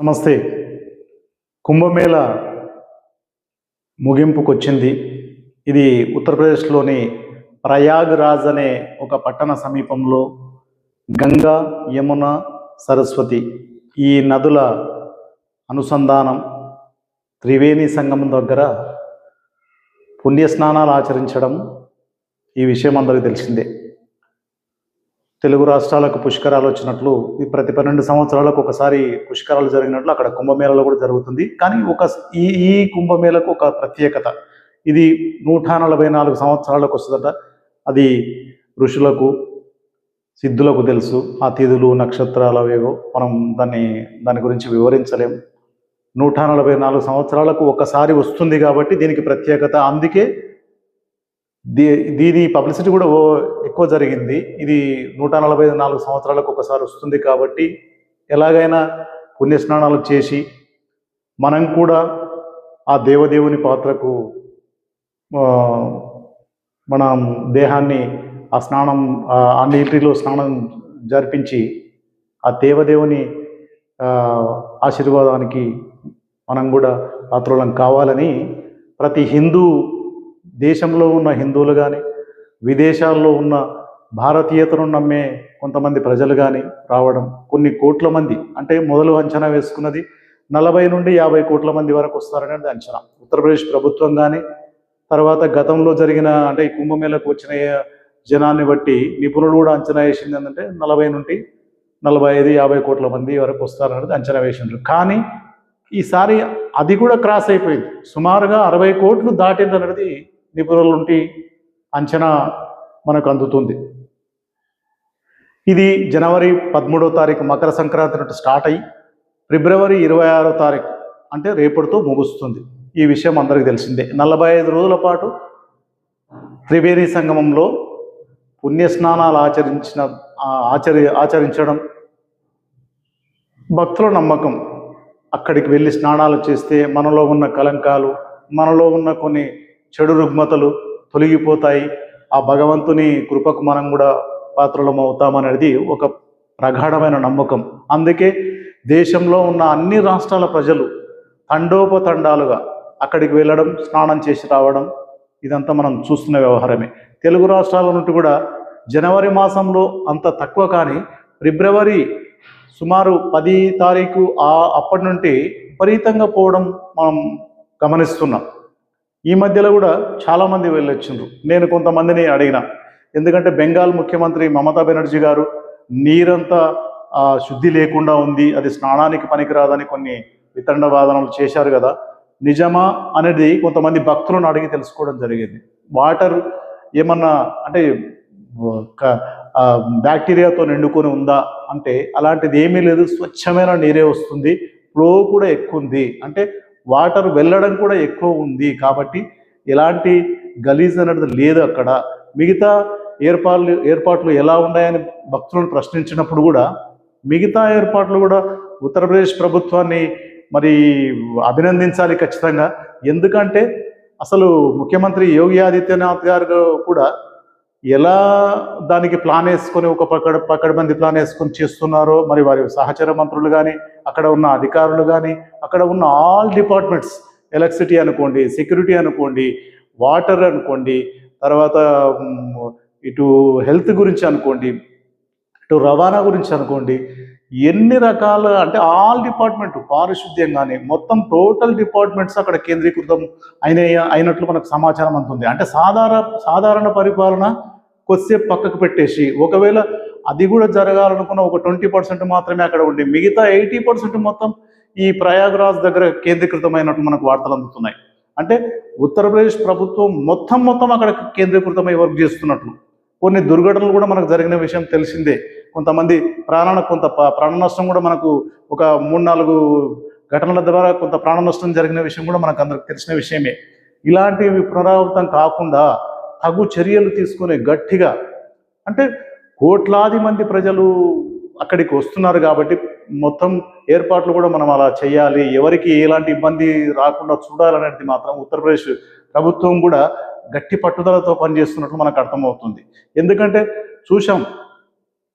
నమస్తే. కుంభమేళ ముగింపుకొచ్చింది. ఇది ఉత్తరప్రదేశ్‌లోని ప్రయాగ్‌రాజ్ అనే ఒక పట్టణ సమీపంలో గంగా, యమున, సరస్వతి ఈ నదుల అనుసంధానం త్రివేణి సంగమం దగ్గర పుణ్యస్నానాలు ఆచరించడం ఈ విషయం అందరికీ తెలిసిందే. తెలుగు రాష్ట్రాలకు పుష్కరాలు వచ్చినట్లు ఈ ప్రతి 12 సంవత్సరాలకు ఒకసారి పుష్కరాలు జరిగినట్లు అక్కడ కుంభమేళలో కూడా జరుగుతుంది. కానీ ఈ ఈ కుంభమేళకు ఒక ప్రత్యేకత. ఇది 144 సంవత్సరాలకు వస్తుందట. అది ఋషులకు, సిద్ధులకు తెలుసు. ఆ తిథులు, నక్షత్రాలు అవేవో మనం దాని గురించి వివరించలేం. 144 సంవత్సరాలకు ఒకసారి వస్తుంది కాబట్టి దీనికి ప్రత్యేకత. అందుకే దీని పబ్లిసిటీ కూడా ఎక్కువ జరిగింది. ఇది 144 సంవత్సరాలకు ఒకసారి వస్తుంది కాబట్టి ఎలాగైనా పుణ్యస్నానాలు చేసి మనం కూడా ఆ దేవదేవుని పాత్రకు మన దేహాన్ని ఆ నీటిలో స్నానం జరిపించి ఆ దేవదేవుని ఆశీర్వాదానికి మనం కూడా పాత్రలం కావాలని ప్రతి హిందూ, దేశంలో ఉన్న హిందువులు కానీ, విదేశాల్లో ఉన్న భారతీయతను నమ్మే కొంతమంది ప్రజలు కానీ రావడం, కొన్ని కోట్ల మంది, అంటే మొదలు అంచనా వేసుకున్నది 40 నుండి 50 కోట్ల మంది వరకు వస్తారనేది అంచనా. ఉత్తరప్రదేశ్ ప్రభుత్వం కానీ, తర్వాత గతంలో జరిగిన అంటే ఈ కుంభమేళకు వచ్చిన జనాన్ని బట్టి నిపుణులు కూడా అంచనా వేసింది ఏంటంటే 40 నుండి 45-50 కోట్ల మంది వరకు వస్తారనేది అంచనా వేసిండ్రు. కానీ ఈసారి అది కూడా క్రాస్ అయిపోయింది. సుమారుగా 60 కోట్లు దాటింది అనేది నిపుణుల నుండి అంచనా మనకు అందుతుంది. ఇది జనవరి 13వ తారీఖు మకర సంక్రాంతి నుండి స్టార్ట్ అయ్యి ఫిబ్రవరి 26వ తారీఖు అంటే రేపటితో ముగుస్తుంది. ఈ విషయం అందరికీ తెలిసిందే. 45 రోజుల పాటు త్రివేణి సంగమంలో పుణ్యస్నానాలు ఆచరించడం భక్తుల నమ్మకం. అక్కడికి వెళ్ళి స్నానాలు చేస్తే మనలో ఉన్న కలంకాలు, మనలో ఉన్న కొన్ని చెడు రుగ్మతలు తొలగిపోతాయి. ఆ భగవంతుని కృపకు మనం కూడా పాత్రలం అవుతామనేది ఒక ప్రగాఢమైన నమ్మకం. అందుకే దేశంలో ఉన్న అన్ని రాష్ట్రాల ప్రజలు తండోపతండాలుగా అక్కడికి వెళ్ళడం, స్నానం చేసి రావడం, ఇదంతా మనం చూస్తున్న వ్యవహారమే. తెలుగు రాష్ట్రాల నుండి కూడా జనవరి మాసంలో అంత తక్కువ, కానీ ఫిబ్రవరి సుమారు 10 తారీఖు అప్పటి నుండి విపరీతంగా పోవడం మనం గమనిస్తున్నాం. ఈ మధ్యలో కూడా చాలామంది వెళ్ళొచ్చిండ్రు. నేను కొంతమందిని అడిగిన, ఎందుకంటే బెంగాల్ ముఖ్యమంత్రి మమతా బెనర్జీ గారు నీరంతా శుద్ధి లేకుండా ఉంది, అది స్నానానికి పనికిరాదని కొన్ని వితండవాదనలు చేశారు కదా, నిజమా అనేది కొంతమంది భక్తులను అడిగి తెలుసుకోవడం జరిగింది. వాటర్ ఏమన్నా అంటే బ్యాక్టీరియాతో నిండుకొని ఉందా అంటే అలాంటిది ఏమీ లేదు, స్వచ్ఛమైన నీరే వస్తుంది, ఫ్లో కూడా ఎక్కువ ఉంది, అంటే వాటర్ వెళ్ళడం కూడా ఎక్కువ ఉంది, కాబట్టి ఎలాంటి గలీజ్ అనేది లేదు అక్కడ. మిగతా ఏర్పాట్లు ఎలా ఉన్నాయని భక్తులను ప్రశ్నించినప్పుడు కూడా మిగతా ఏర్పాట్లు కూడా ఉత్తరప్రదేశ్ ప్రభుత్వాన్ని మరి అభినందించాలి ఖచ్చితంగా. ఎందుకంటే అసలు ముఖ్యమంత్రి యోగి ఆదిత్యనాథ్ గారు కూడా ఎలా దానికి ప్లాన్ వేసుకొని ఒక పకడ్బందీ ప్లాన్ వేసుకొని చేస్తున్నారో, మరి వారి సహచర మంత్రులు కానీ, అక్కడ ఉన్న అధికారులు కానీ, అక్కడ ఉన్న ఆల్ డిపార్ట్మెంట్స్, ఎలక్ట్రిసిటీ అనుకోండి, సెక్యూరిటీ అనుకోండి, వాటర్ అనుకోండి, తర్వాత ఇటు హెల్త్ గురించి అనుకోండి, ఇటు రవాణా గురించి అనుకోండి, ఎన్ని రకాల అంటే ఆల్ డిపార్ట్మెంట్, పారిశుద్ధ్యం కానీ మొత్తం టోటల్ డిపార్ట్మెంట్స్ అక్కడ కేంద్రీకృతం అయినట్లు మనకు సమాచారం అందుతుంది. అంటే సాధారణ పరిపాలన కొద్దిసేపు పక్కకు పెట్టేసి, ఒకవేళ అది కూడా జరగాలనుకున్న ఒక 20% మాత్రమే అక్కడ ఉండి మిగతా 80% మొత్తం ఈ ప్రయాగ్రాజ్ దగ్గర కేంద్రీకృతమైనట్టు మనకు వార్తలు అందుతున్నాయి. అంటే ఉత్తరప్రదేశ్ ప్రభుత్వం మొత్తం అక్కడ కేంద్రీకృతమై వర్క్ చేస్తున్నట్లు. కొన్ని దుర్ఘటనలు కూడా మనకు జరిగిన విషయం తెలిసిందే. కొంతమంది ప్రాణ నష్టం కూడా మనకు ఒక 3-4 ఘటనల ద్వారా కొంత ప్రాణ నష్టం జరిగిన విషయం కూడా మనకు అందరికి తెలిసిన విషయమే. ఇలాంటివి పునరావృతం కాకుండా తగు చర్యలు తీసుకునే గట్టిగా, అంటే కోట్లాది మంది ప్రజలు అక్కడికి వస్తున్నారు కాబట్టి మొత్తం ఏర్పాట్లు కూడా మనం అలా చేయాలి, ఎవరికి ఎలాంటి ఇబ్బంది రాకుండా చూడాలనేది మాత్రం ఉత్తరప్రదేశ్ ప్రభుత్వం కూడా గట్టి పట్టుదలతో పనిచేస్తున్నట్లు మనకు అర్థమవుతుంది. ఎందుకంటే చూసాం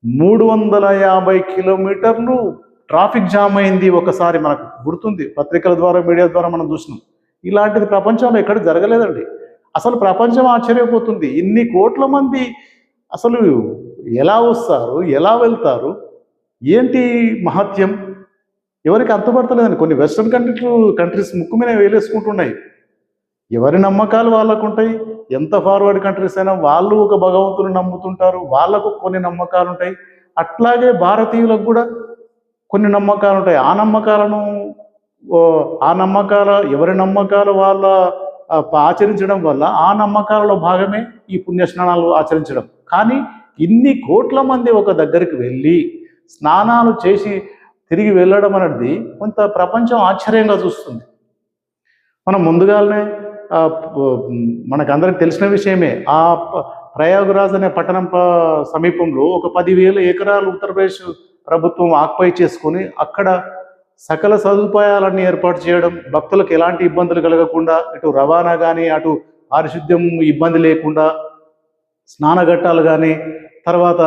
350 కిలోమీటర్లు ట్రాఫిక్ జామ్ అయింది ఒకసారి, మనకు గుర్తుంది, పత్రికల ద్వారా మీడియా ద్వారా మనం చూసినాం. ఇలాంటిది ప్రపంచంలో ఎక్కడ జరగలేదండి. అసలు ప్రపంచం ఆశ్చర్యపోతుంది, ఇన్ని కోట్ల మంది అసలు ఎలా వస్తారు, ఎలా వెళ్తారు, ఏంటి మహత్యం, ఎవరికి అంతుపడతలేదండి. కొన్ని వెస్ట్రన్ కంట్రీస్ ముక్కు మీద వేలేసుకుంటున్నాయి. ఎవరి నమ్మకాలు వాళ్ళకు ఉంటాయి. ఎంత ఫార్వర్డ్ కంట్రీస్ అయినా వాళ్ళు ఒక భగవంతుని నమ్ముతుంటారు, వాళ్ళకు కొన్ని నమ్మకాలు ఉంటాయి. అట్లాగే భారతీయులకు కూడా కొన్ని నమ్మకాలు ఉంటాయి. ఆ నమ్మకాల ఎవరి నమ్మకాలు వాళ్ళ ఆచరించడం వల్ల ఆ నమ్మకాలలో భాగమే ఈ పుణ్యస్నానాలు ఆచరించడం. కానీ ఇన్ని కోట్ల మంది ఒక దగ్గరికి వెళ్ళి స్నానాలు చేసి తిరిగి వెళ్ళడం అనేది కొంత ప్రపంచం ఆశ్చర్యంగా చూస్తుంది. మనం ముందుగానే మనకందరికి తెలిసిన విషయమే, ఆ ప్రయాగరాజ్ అనే పట్టణం సమీపంలో ఒక 10,000 ఎకరాలు ఉత్తరప్రదేశ్ ప్రభుత్వం ఆక్యుపై చేసుకొని అక్కడ సకల సదుపాయాలన్నీ ఏర్పాటు చేయడం, భక్తులకు ఎలాంటి ఇబ్బందులు కలగకుండా, ఇటు రవాణా కానీ అటు పారిశుద్ధ్యం ఇబ్బంది లేకుండా, స్నానఘట్టాలు కానీ, తర్వాత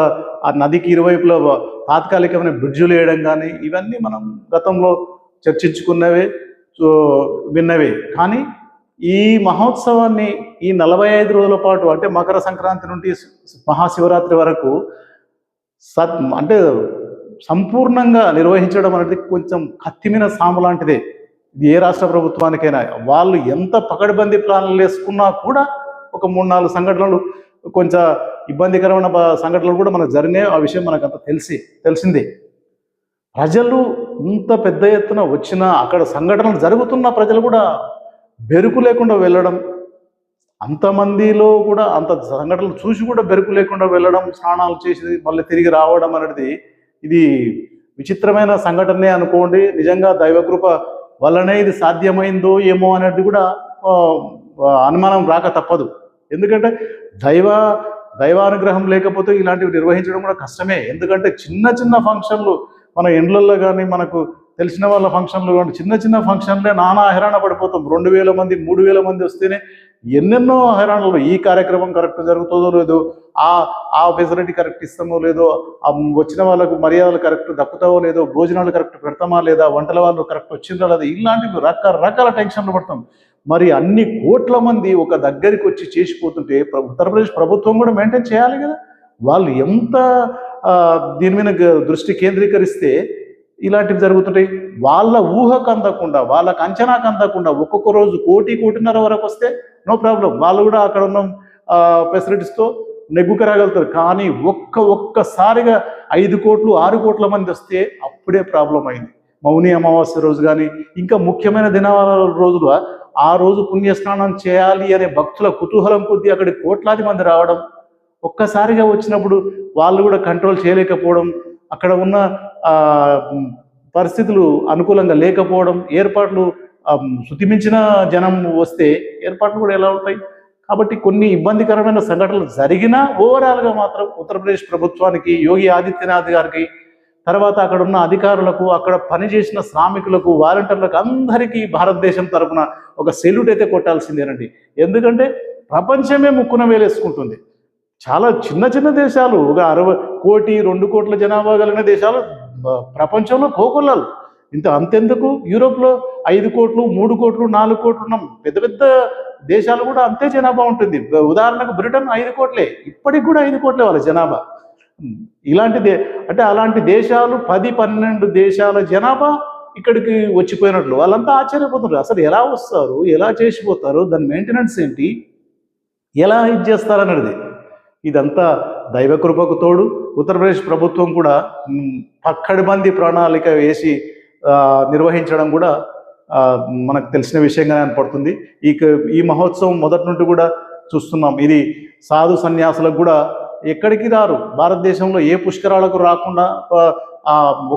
ఆ నదికి ఇరువైపులో తాత్కాలికమైన బ్రిడ్జులు వేయడం కానీ, ఇవన్నీ మనం గతంలో చర్చించుకున్నవే, విన్నవే. కానీ ఈ మహోత్సవాన్ని ఈ 45 రోజుల పాటు, అంటే మకర సంక్రాంతి నుండి మహాశివరాత్రి వరకు అంటే సంపూర్ణంగా నిర్వహించడం అనేది కొంచెం కత్తిమీన సాము లాంటిదే. ఇది ఏ రాష్ట్ర ప్రభుత్వానికైనా, వాళ్ళు ఎంత పకడ్బందీ ప్లాన్లు వేసుకున్నా కూడా ఒక 3-4 సంఘటనలు, కొంచెం ఇబ్బందికరమైన సంఘటనలు కూడా మనకు జరిగినాయి. ఆ విషయం మనకంత తెలిసిందే. ప్రజలు ఇంత పెద్ద ఎత్తున వచ్చినా అక్కడ సంఘటనలు జరుగుతున్న ప్రజలు కూడా బెరుకు లేకుండా వెళ్ళడం, అంతమందిలో కూడా అంత సంఘటనలు చూసి కూడా బెరుకు లేకుండా వెళ్ళడం, స్నానాలు చేసి మళ్ళీ తిరిగి రావడం అనేది ఇది విచిత్రమైన సంఘటనే అనుకోండి. నిజంగా దైవకృప వల్లనే ఇది సాధ్యమైందో ఏమో అనేది కూడా అనుమానం రాక తప్పదు. ఎందుకంటే దైవానుగ్రహం లేకపోతే ఇలాంటివి నిర్వహించడం కూడా కష్టమే. ఎందుకంటే చిన్న ఫంక్షన్లు మన ఇండ్లల్లో కానీ, మనకు తెలిసిన వాళ్ళ ఫంక్షన్లు కానీ, చిన్న ఫంక్షన్లే నానా హైరాణ పడిపోతాం. 2,000 మంది 3,000 మంది వస్తేనే ఎన్నెన్నో హైరాణలు. ఈ కార్యక్రమం కరెక్ట్ జరుగుతుందో లేదో, ఆ ఫెసిలిటీ కరెక్ట్ ఇస్తామో లేదో, వచ్చిన వాళ్ళకు మర్యాదలు కరెక్ట్ దక్కుతావో లేదో, భోజనాలు కరెక్ట్ పెడతామా లేదా, వంటల వాళ్ళు కరెక్ట్ వచ్చిందా లేదా, ఇలాంటివి రకరకాల టెన్షన్లు పడతాం. మరి అన్ని కోట్ల మంది ఒక దగ్గరికి వచ్చి చేసిపోతుంటే ఉత్తరప్రదేశ్ ప్రభుత్వం కూడా మెయింటైన్ చేయాలి కదా. వాళ్ళు ఎంత దీని మీద దృష్టి కేంద్రీకరిస్తే ఇలాంటివి జరుగుతుంటాయి. వాళ్ళ ఊహకు అందకుండా, వాళ్ళకు అంచనాకు అందకుండా ఒక్కొక్క రోజు 1.5 వరకు వస్తే నో ప్రాబ్లం, వాళ్ళు కూడా అక్కడ ఉన్న ఫెసిలిటీస్తో నెగ్గుకు రాగలుగుతారు. కానీ ఒక్కసారిగా 5 కోట్లు 6 కోట్ల మంది వస్తే అప్పుడే ప్రాబ్లం అయింది. మౌని అమావాస్య రోజు కానీ, ఇంకా ముఖ్యమైన దినాల రోజులు, ఆ రోజు పుణ్యస్నానం చేయాలి అనే భక్తుల కుతూహలం కొద్దీ అక్కడికి కోట్లాది మంది రావడం, ఒక్కసారిగా వచ్చినప్పుడు వాళ్ళు కూడా కంట్రోల్ చేయలేకపోవడం, అక్కడ ఉన్న పరిస్థితులు అనుకూలంగా లేకపోవడం, ఏర్పాట్లు శుతిమించిన జనం వస్తే ఏర్పాట్లు కూడా ఎలా ఉంటాయి. కాబట్టి కొన్ని ఇబ్బందికరమైన సంఘటనలు జరిగినా ఓవరాల్గా మాత్రం ఉత్తరప్రదేశ్ ప్రభుత్వానికి, యోగి ఆదిత్యనాథ్ గారికి, తర్వాత అక్కడ ఉన్న అధికారులకు, అక్కడ పనిచేసిన శ్రామికులకు, వాలంటీర్లకు అందరికీ భారతదేశం తరఫున ఒక సెల్యూట్ అయితే కొట్టాల్సిందేనండి. ఎందుకంటే ప్రపంచమే ముక్కున వేలేసుకుంటుంది. చాలా చిన్న దేశాలు, ఒక 60 కోటి 2 కోట్ల జనాభా కలిగిన దేశాలు ప్రపంచంలో కోకొల్లలు. అంతెందుకు, యూరోప్లో 5 కోట్లు 3 కోట్లు 4 కోట్లు ఉన్న పెద్ద దేశాలు కూడా అంతే జనాభా ఉంటుంది. ఉదాహరణకు బ్రిటన్ 5 కోట్లే, ఇప్పటికి కూడా 5 కోట్లే వాళ్ళ జనాభా. అంటే అలాంటి దేశాలు 10-12 దేశాల జనాభా ఇక్కడికి వచ్చిపోయినట్లు వాళ్ళంతా ఆశ్చర్యపోతున్నారు. అసలు ఎలా వస్తారు, ఎలా చేసిపోతారు, దాని మెయింటెనెన్స్ ఏంటి, ఎలా ఇది చేస్తారన్నది. ఇదంతా దైవకృపకు తోడు ఉత్తరప్రదేశ్ ప్రభుత్వం కూడా పక్కడిబంది ప్రణాళిక వేసి నిర్వహించడం కూడా మనకు తెలిసిన విషయంగానే అనిపడుతుంది. ఈ మహోత్సవం మొదటి నుండి కూడా చూస్తున్నాం. ఇది సాధు సన్యాసులకు కూడా ఎక్కడికి రారు, భారతదేశంలో ఏ పుష్కరాలకు రాకుండా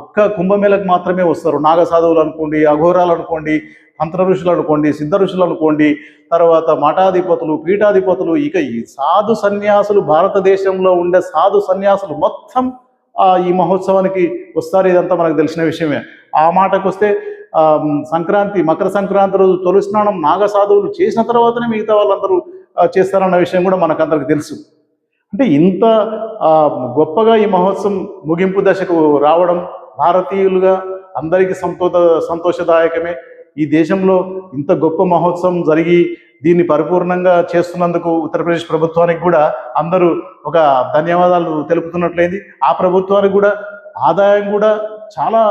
ఒక్క కుంభమేళకు మాత్రమే వస్తారు. నాగ సాధువులు అనుకోండి, అఘోరాలు అనుకోండి, మంత్ర ఋషులు అనుకోండి, సిద్ధ ఋషులు అనుకోండి, తర్వాత మఠాధిపతులు, పీఠాధిపతులు, ఇక ఈ సాధు సన్యాసులు, భారతదేశంలో ఉండే సాధు సన్యాసులు మొత్తం ఈ మహోత్సవానికి వస్తారు. ఇదంతా మనకు తెలిసిన విషయమే. ఆ మాటకు వస్తే మకర సంక్రాంతి రోజు తొలి స్నానం నాగ సాధువులు చేసిన తర్వాతనే మిగతా వాళ్ళందరూ చేస్తారన్న విషయం కూడా మనకందరికి తెలుసు. అంటే ఇంత గొప్పగా ఈ మహోత్సవం ముగింపు దశకు రావడం, భారతీయులుగా అందరికీ సంతోషదాయకమే. ఈ దేశంలో ఇంత గొప్ప మహోత్సవం జరిగి దీన్ని పరిపూర్ణంగా చేస్తున్నందుకు ఉత్తరప్రదేశ్ ప్రభుత్వానికి కూడా అందరూ ఒక ధన్యవాదాలు తెలుపుతున్నట్లయింది. ఆ ప్రభుత్వానికి కూడా ఆదాయం కూడా చాలా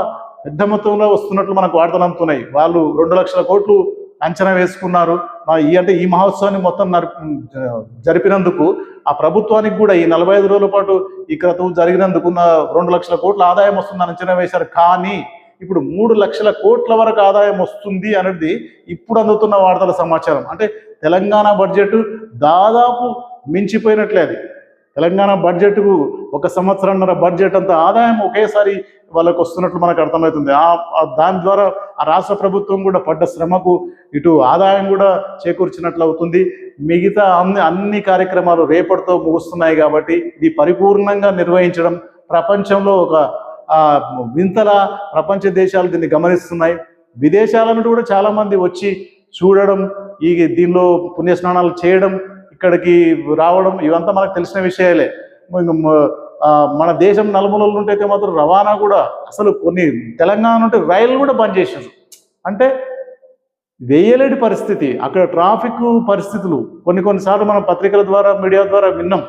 పెద్ద మొత్తంలో వస్తున్నట్లు మనకు వార్తలు అందుతున్నాయి. వాళ్ళు 2 లక్షల కోట్లు అంచనా వేసుకున్నారు. ఈ మహోత్సవాన్ని మొత్తం జరిపినందుకు ఆ ప్రభుత్వానికి కూడా ఈ 45 రోజుల పాటు ఈ క్రతువు జరిగినందుకు 2 లక్షల కోట్ల ఆదాయం వస్తుందని అంచనా వేశారు. కానీ ఇప్పుడు 3 లక్షల కోట్ల వరకు ఆదాయం వస్తుంది అనేది ఇప్పుడు అందుతున్న వార్తల సమాచారం. అంటే తెలంగాణ బడ్జెట్ దాదాపు మించిపోయినట్లే. అది తెలంగాణ బడ్జెట్కు 1 సంవత్సరంన్నర బడ్జెట్ అంత ఆదాయం ఒకేసారి వాళ్ళకు వస్తున్నట్లు మనకు అర్థమవుతుంది. దాని ద్వారా ఆ రాష్ట్ర ప్రభుత్వం కూడా పడ్డ శ్రమకు ఇటు ఆదాయం కూడా చేకూర్చినట్లు అవుతుంది. మిగతా అన్ని కార్యక్రమాలు రేపటితో ముగుస్తున్నాయి. కాబట్టి ఇది పరిపూర్ణంగా నిర్వహించడం ప్రపంచంలో ఒక వింతలా ప్రపంచ దేశాలు దీన్ని గమనిస్తున్నాయి. విదేశాల నుండి కూడా చాలా మంది వచ్చి చూడడం, దీనిలో పుణ్యస్నానాలు చేయడం, ఇక్కడికి రావడం ఇవంతా మనకు తెలిసిన విషయాలే. మన దేశం నలుమూలల నుండి అయితే మాత్రం రవాణా కూడా అసలు కొన్ని తెలంగాణ నుండి రైలు కూడా బంద్ చేశారు. అంటే వేయలేని పరిస్థితి. అక్కడ ట్రాఫిక్ పరిస్థితులు కొన్నిసార్లు మనం పత్రికల ద్వారా మీడియా ద్వారా విన్నాం.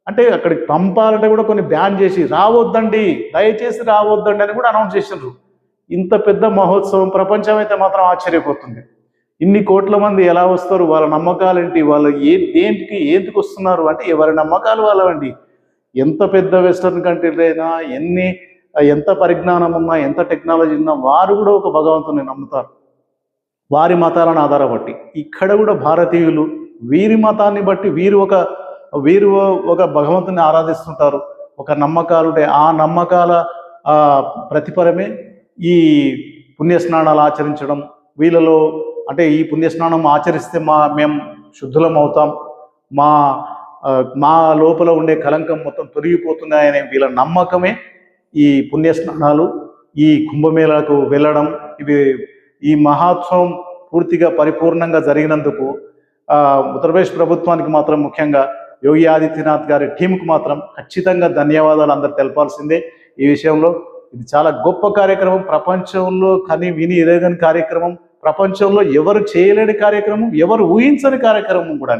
అంటే అక్కడికి పంపాలంటే కూడా కొన్ని బ్యాన్ చేసి రావద్దండి, దయచేసి రావద్దండి అని కూడా అనౌన్స్ చేసినారు. ఇంత పెద్ద మహోత్సవం ప్రపంచం అయితే మాత్రం ఆశ్చర్యపోతుంది. ఇన్ని కోట్ల మంది ఎలా వస్తారు, వాళ్ళ నమ్మకాలు ఏంటి, వాళ్ళు ఏంటికి వస్తున్నారు అంటే ఎవరి నమ్మకాలు వాళ్ళవండి. ఎంత పెద్ద వెస్టర్న్ కంట్రీలు అయినా ఎంత పరిజ్ఞానం ఉన్నా ఎంత టెక్నాలజీ ఉన్నా వారు కూడా ఒక భగవంతుని నమ్ముతారు వారి మతాలను ఆధారపట్టి. ఇక్కడ కూడా భారతీయులు వీరి మతాన్ని బట్టి వీరు ఒక భగవంతుని ఆరాధిస్తుంటారు. ఒక నమ్మకాలు ఉంటాయి. ఆ నమ్మకాల ప్రతిఫలమే ఈ పుణ్యస్నానాలు ఆచరించడం. వీళ్ళలో అంటే ఈ పుణ్యస్నానం ఆచరిస్తే మేము శుద్ధులం అవుతాం, మా లోపల ఉండే కలంకం మొత్తం తొలగిపోతున్నాయనే వీళ్ళ నమ్మకమే ఈ పుణ్యస్నానాలు, ఈ కుంభమేళాకు వెళ్ళడం. ఈ మహోత్సవం పూర్తిగా పరిపూర్ణంగా జరిగినందుకు ఉత్తరప్రదేశ్ ప్రభుత్వానికి మాత్రం, ముఖ్యంగా యోగి ఆదిత్యనాథ్ గారి టీంకు మాత్రం ఖచ్చితంగా ధన్యవాదాలు అందరు తెలపాల్సిందే. ఈ విషయంలో ఇది చాలా గొప్ప కార్యక్రమం. ప్రపంచంలో విని ఎరగని కార్యక్రమం, ప్రపంచంలో ఎవరు చేయలేని కార్యక్రమం, ఎవరు ఊహించని కార్యక్రమం కూడా.